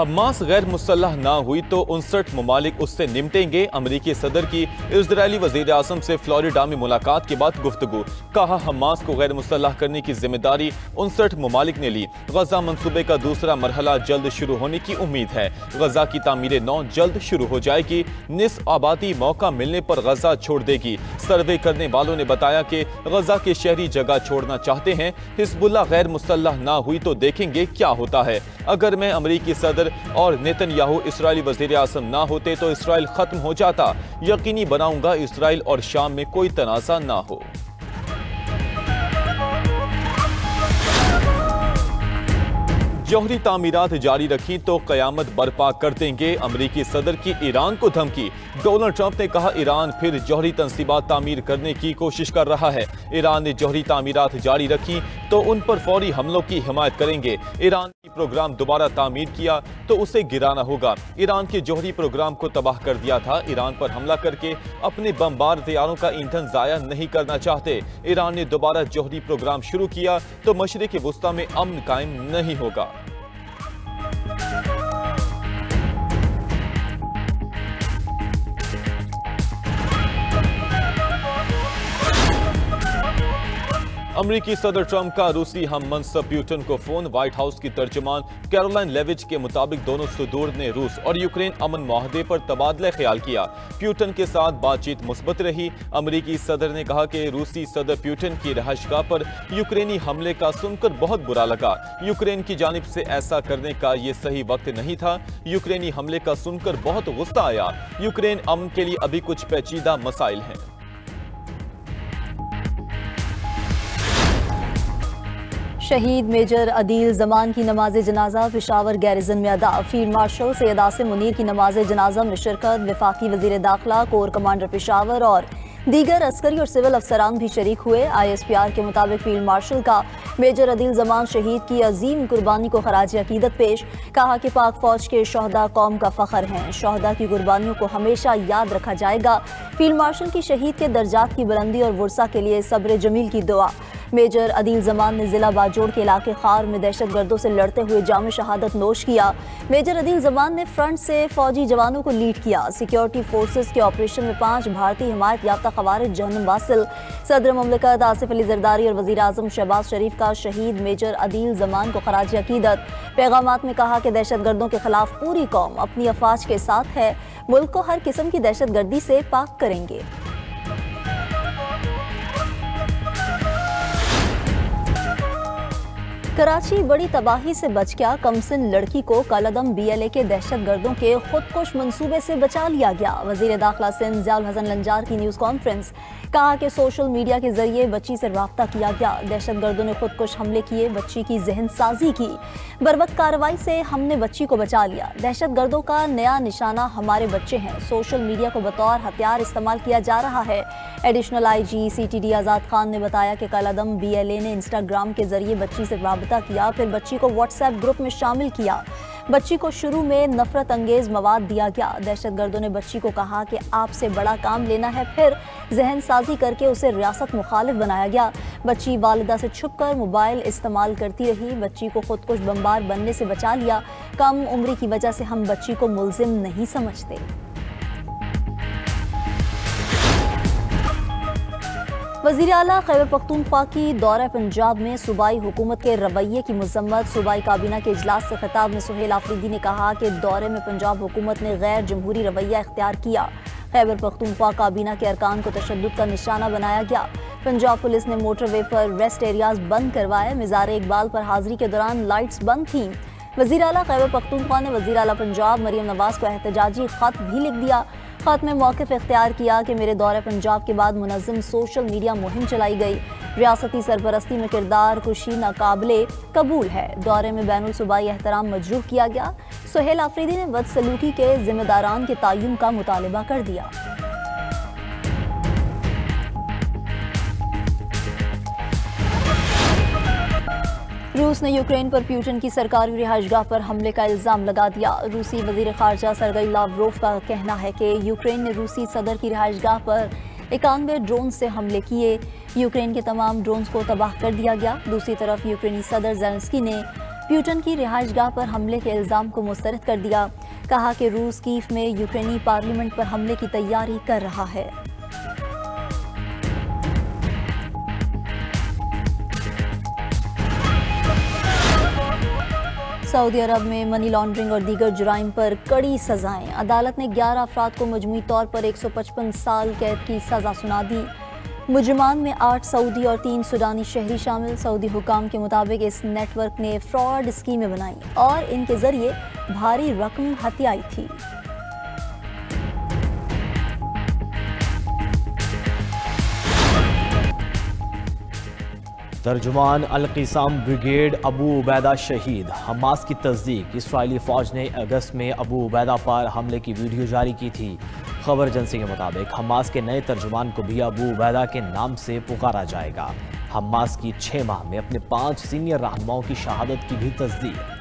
Hamas गैर मुसल्लह ना हुई तो 59 ममालिक उससे निपटेंगे। अमरीकी सदर की इजरायली वजीर आज़म से फ्लोरिडा में मुलाकात के बाद गुफ्तगू। कहा हमास को गैर मुसल्लह करने की जिम्मेदारी 59 ममालिक ने ली। गजा मंसूबे का दूसरा मरहला जल्द शुरू होने की उम्मीद है। गजा की तामीर नौ जल्द शुरू हो जाएगी। निस्फ आबादी मौका मिलने पर गजा छोड़ देगी। सर्वे करने वालों ने बताया कि गजा के शहरी जगह छोड़ना चाहते हैं। हिजबुल्लाह गैर मुसल्लह ना हुई तो देखेंगे क्या होता है। अगर मैं अमरीकी सदर और नेतन्याहू इस्राएली वजीर आज़म ना होते तो इसराइल खत्म हो जाता। यकीनी बनाऊंगा इसराइल और शाम में कोई तनाज़ा ना हो। जौहरी तामीरात जारी रखी तो कयामत बर्पा कर देंगे। अमरीकी सदर की ईरान को धमकी। डोनाल्ड ट्रंप ने कहा ईरान फिर जौहरी तंसीबात तामीर करने की कोशिश कर रहा है। ईरान ने जौहरी तामीरात जारी रखी तो उन पर फौरी हमलों की हिमायत करेंगे। ईरान की प्रोग्राम दोबारा तामीर किया तो उसे गिराना होगा। ईरान के जौहरी प्रोग्राम को तबाह कर दिया था। ईरान पर हमला करके अपने बमबार तैयारों का ईंधन जाया नहीं करना चाहते। ईरान ने दोबारा जौहरी प्रोग्राम शुरू किया तो मशरिक़ वुस्ता में अमन कायम नहीं होगा। अमरीकी सदर ट्रंप का रूसी हम मनसब प्यूटन को फोन। व्हाइट हाउस की तर्जुमान कैरोलाइन लेविच के मुताबिक दोनों सदूर ने रूस और यूक्रेन अमन माहदे पर तबादला ख्याल किया। प्यूटन के साथ बातचीत मुस्बत रही। अमरीकी सदर ने कहा कि रूसी सदर प्यूटन की रहायशगाह पर यूक्रेनी हमले का सुनकर बहुत बुरा लगा। यूक्रेन की जानिब से ऐसा करने का ये सही वक्त नहीं था। यूक्रेनी हमले का सुनकर बहुत गुस्सा आया। यूक्रेन अमन के लिए अभी कुछ पेचीदा मसाइल हैं। शहीद मेजर अदील जमान की नमाज जनाजा पेशावर गैरिजन में अदा। फील्ड मार्शल सैयद आसिम मुनीर की नमाज जनाजा में शिरकत। वफाकी वजीर दाखिला, कोर कमांडर पेशावर और दीगर अस्करी और सिविल अफसरान भी शरीक हुए। ISPR के मुताबिक फील्ड मार्शल का मेजर अदील जमान शहीद की अजीम कुर्बानी को खराज अकीदत पेश। कहा कि पाक फौज के शहदा कौम का फख्र हैं। शहदा की कुर्बानियों को हमेशा याद रखा जाएगा। फील्ड मार्शल की शहीद के दर्जात की बुलंदी और वर्सा के लिए सब्र जमील की दुआ। मेजर अदील जमान ने जिला बाजोड़ के इलाके खार में दहशतगर्दों से लड़ते हुए जाम शहादत नोश किया। मेजर अदील जमान ने फ्रंट से फौजी जवानों को लीड किया। सिक्योरिटी फोर्सेस के ऑपरेशन में 5 भारतीय हिमायत याफ्ता खवारिज जहन्नुम वासिल। सदर मुमलिकत आसिफ अली जरदारी और वजीर आजम शहबाज शरीफ का शहीद मेजर अदील जमान को खराज अकीदत। पैगामात में कहा कि दहशतगर्दों के खिलाफ पूरी कौम अपनी अफवाज के साथ है। मुल्क को हर किस्म की दहशतगर्दी से पाक करेंगे। कराची बड़ी तबाही से बच गया। कमसिन लड़की को कलअदम BLA के दहशतगर्दों के खुदकुश मंसूबे से बचा लिया गया। वजीर दाखिला सिंध ज़ियाउल हसन लंजार की न्यूज़ कॉन्फ्रेंस। कहा कि सोशल मीडिया के जरिए बच्ची से राब्ता किया गया। दहशतगर्दों ने खुदकुश हमले किए, बच्ची की जहन साजी की। बरवक्त कार्रवाई से हमने बच्ची को बचा लिया। दहशतगर्दों का नया निशाना हमारे बच्चे हैं। सोशल मीडिया को बतौर हथियार इस्तेमाल किया जा रहा है। एडिशनल IG CTD आज़ाद खान ने बताया कि कलअदम BLA ने इंस्टाग्राम के जरिए बच्ची से राब्ता किया, फिर बच्ची को व्हाट्सएप ग्रुप में शामिल किया। बच्ची को शुरू में नफरत अंगेज मवाद दिया गया। दहशतगर्दों ने बच्ची को कहा कि आपसे बड़ा काम लेना है, फिर जहन साजी करके उसे रियासत मुखालिफ बनाया गया। बच्ची वालिदा से छुपकर मोबाइल इस्तेमाल करती रही। बच्ची को खुदकुश बमबार बनने से बचा लिया। कम उम्री की वजह से हम बच्ची को मुल्जिम नहीं समझते। वज़ीर आला खैबर पख्तूनख्वा की दौरा पंजाब में सूबाई हुकूमत के रवैये की मजम्मत। सूबाई काबीना के इजलास से खिताब में सुहेल आफरीदी ने कहा कि दौरे में पंजाब हुकूमत ने गैर जमहूरी रवैया इख्तियार किया। खैबर पख्तूनख्वा काबीना के अरकान को तशद्दुद का निशाना बनाया गया। पंजाब पुलिस ने मोटरवे पर रेस्ट एरियाज बंद करवाए। मिज़ार इकबाल पर हाजिरी के दौरान लाइट्स बंद थीं। वज़ीर आला खैबर पख्तूनख्वा ने वज़ीर आला पंजाब मरियम नवाज को एहतजाजी खत भी लिख दिया। खत में मौक़िफ़ इख्तियार किया कि मेरे दौरे पंजाब के बाद मुनज़्ज़म सोशल मीडिया मुहिम चलाई गई। रियासती सरपरस्ती में किरदार कुशी नाकाबिले कबूल है। दौरे में बैनुल सूबाई एहतराम मजरूह किया गया। सुहेल आफरीदी ने बदसलूकी के जिम्मेदारान के तयन का मुतालबा कर दिया। रूस ने यूक्रेन पर प्यूटन की सरकारी रिहाइशगाह पर हमले का इल्ज़ाम लगा दिया। रूसी वज़ीर ख़ारजा सरगई लावरोव का कहना है कि यूक्रेन ने रूसी सदर की रिहाइशगाह पर 91 ड्रोन से हमले किए। यूक्रेन के तमाम ड्रोन्स को तबाह कर दिया गया। दूसरी तरफ यूक्रेनी सदर ज़ेलेंस्की ने प्यूटन की रिहाइशगाह पर हमले के इल्ज़ाम को मुस्तरद कर दिया। कहा कि रूस कीव में यूक्रेनी पार्लियामेंट पर हमले की तैयारी कर रहा है। सऊदी अरब में मनी लॉन्ड्रिंग और दीगर जुराइम पर कड़ी सजाएं। अदालत ने 11 अफराद को मजमूई तौर पर 155 साल कैद की सजा सुना दी। मुजरिमान में 8 सऊदी और 3 सूडानी शहरी शामिल। सऊदी हुकाम के मुताबिक इस नेटवर्क ने फ्रॉड स्कीमें बनाई और इनके जरिए भारी रकम हथियाई थी। तर्जुमान अल-क़िसाम ब्रिगेड अबू उबैदा शहीद। हमास की तस्दीक, इसराइली फ़ौज ने अगस्त में अबू उबैदा पर हमले की वीडियो जारी की थी। खबर एजेंसी के मुताबिक हमास के नए तर्जुमान को भी अबू उबैदा के नाम से पुकारा जाएगा। हमास की 6 माह में अपने 5 सीनियर रहनुमाओं की शहादत की भी तस्दीक।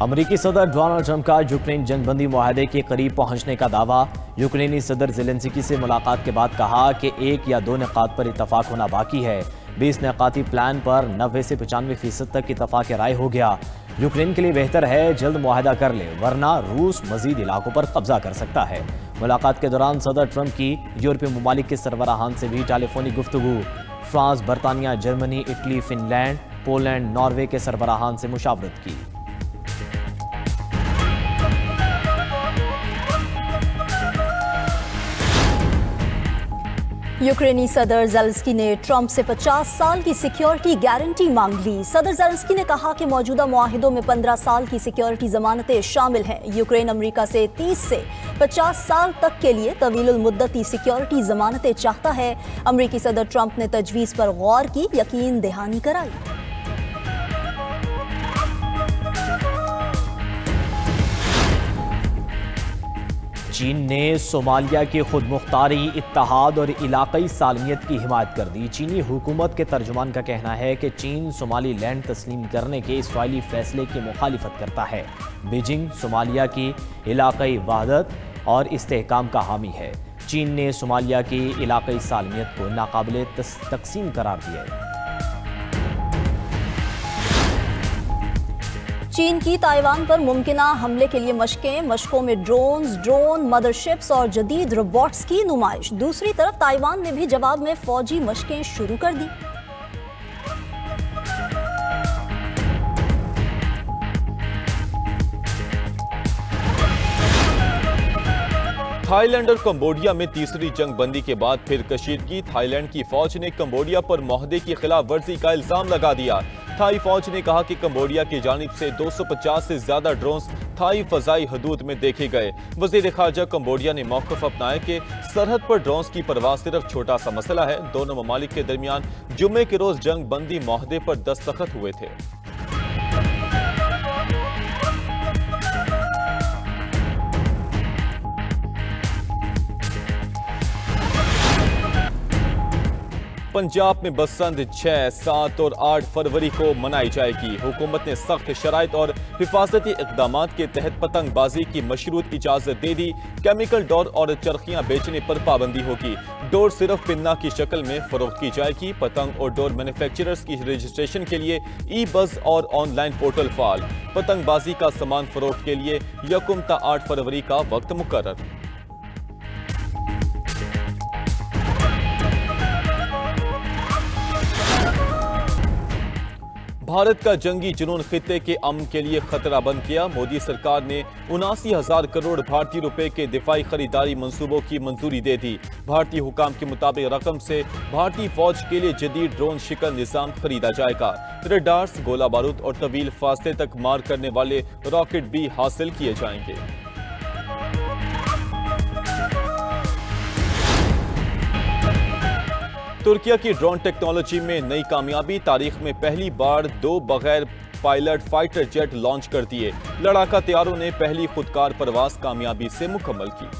अमरीकी सदर डोनाल्ड ट्रंप का यूक्रेन जंगबंदी मुआहदे के करीब पहुंचने का दावा। यूक्रेनी सदर ज़ेलेंस्की से मुलाकात के बाद कहा कि 1 या 2 निकात पर इतफाक होना बाकी है। 20 निकाती प्लान पर 90 से 95% तक इतफाक राय हो गया। यूक्रेन के लिए बेहतर है जल्द मुआहदा कर ले, वरना रूस मजीद इलाकों पर कब्जा कर सकता है। मुलाकात के दौरान सदर ट्रंप की यूरोपीय ममालिक के सरबराहान से भी टेलीफोनी गुफ्तगू। फ्रांस, बरतानिया, Germany, Italy, Finland, Poland, Norway के सरबराहान से मुशावरत की। यूक्रेनी सदर ज़ेलेंस्की ने ट्रंप से 50 साल की सिक्योरिटी गारंटी मांग ली। सदर ज़ेलेंस्की ने कहा कि मौजूदा मुआहिदों में 15 साल की सिक्योरिटी जमानतें शामिल हैं। यूक्रेन अमेरिका से 30 से 50 साल तक के लिए तवीलुल मुद्दती सिक्योरिटी जमानतें चाहता है। अमेरिकी सदर ट्रंप ने तजवीज़ पर गौर की, यकीन दहानी कराई। चीन ने सोमालिया के खुद मुख्तारी, इत्तेहाद और इलाक़ाई सालमियत की हिमायत कर दी। चीनी हुकूमत के तर्जुमान का कहना है कि चीन सोमाली लैंड तस्लीम करने के इसराइली फैसले की मुखालिफत करता है। बीजिंग सोमालिया की इलाक़ाई वहदत और इस्तेहकाम का हामी है। चीन ने सोमालिया की इलाक़ाई सालमियत को नाकाबिले तकसीम करार दिया है। चीन की ताइवान पर मुमकिना हमले के लिए मशकों में ड्रोन मदरशिप्स और जदीद रोबोट्स की नुमाइश। दूसरी तरफ ताइवान ने भी जवाब में फौजी मशकें शुरू कर दी। थाईलैंड और कंबोडिया में तीसरी जंग बंदी के बाद फिर कशीदगी। थाईलैंड की फौज ने कंबोडिया पर मुआहदे की खिलाफ वर्जी का इल्जाम लगा दिया। थाई फौज ने कहा कि कंबोडिया की जानिब से 250 से ज्यादा ड्रोन्स थाई फजाई हदूद में देखे गए। वजीर खारजा कंबोडिया ने मौक़िफ़ अपनाया कि सरहद पर ड्रोन्स की परवाह सिर्फ छोटा सा मसला है। दोनों ममालिक के दरमियान जुम्मे के रोज जंग बंदी मुआहदे पर दस्तखत हुए थे। पंजाब में बसंत 6, 7 और 8 फरवरी को मनाई जाएगी। हुकूमत ने सख्त शराइत और हिफाजती इक़दाम के तहत पतंगबाजी की मशरूत इजाज़त दे दी। केमिकल डोर और चरखियाँ बेचने पर पाबंदी होगी। डोर सिर्फ पिन्ना की शक्ल में फरोख्त की जाएगी। पतंग और डोर मैन्युफैक्चरर्स की रजिस्ट्रेशन के लिए ई-बज़ और ऑनलाइन पोर्टल फाल। पतंगबाजी का सामान फरोख्त के लिए 1 ता 8 फरवरी का वक्त मुकर्रर। भारत का जंगी जुनून खित्ते के अमन के लिए खतरा बन किया। मोदी सरकार ने 79,000 करोड़ भारतीय रुपए के दिफाई खरीदारी मंसूबों की मंजूरी दे दी। भारतीय हुकाम के मुताबिक रकम से भारतीय फौज के लिए जदीद ड्रोन शिकन निजाम खरीदा जाएगा। रडार्स, गोला बारूद और तवील फासले तक मार करने वाले रॉकेट भी हासिल किए जाएंगे। तुर्किया की ड्रोन टेक्नोलॉजी में नई कामयाबी। तारीख में पहली बार 2 बगैर पायलट फाइटर जेट लॉन्च कर दिए। लड़ाका तैयारों ने पहली खुदकार परवाज कामयाबी से मुकम्मल की।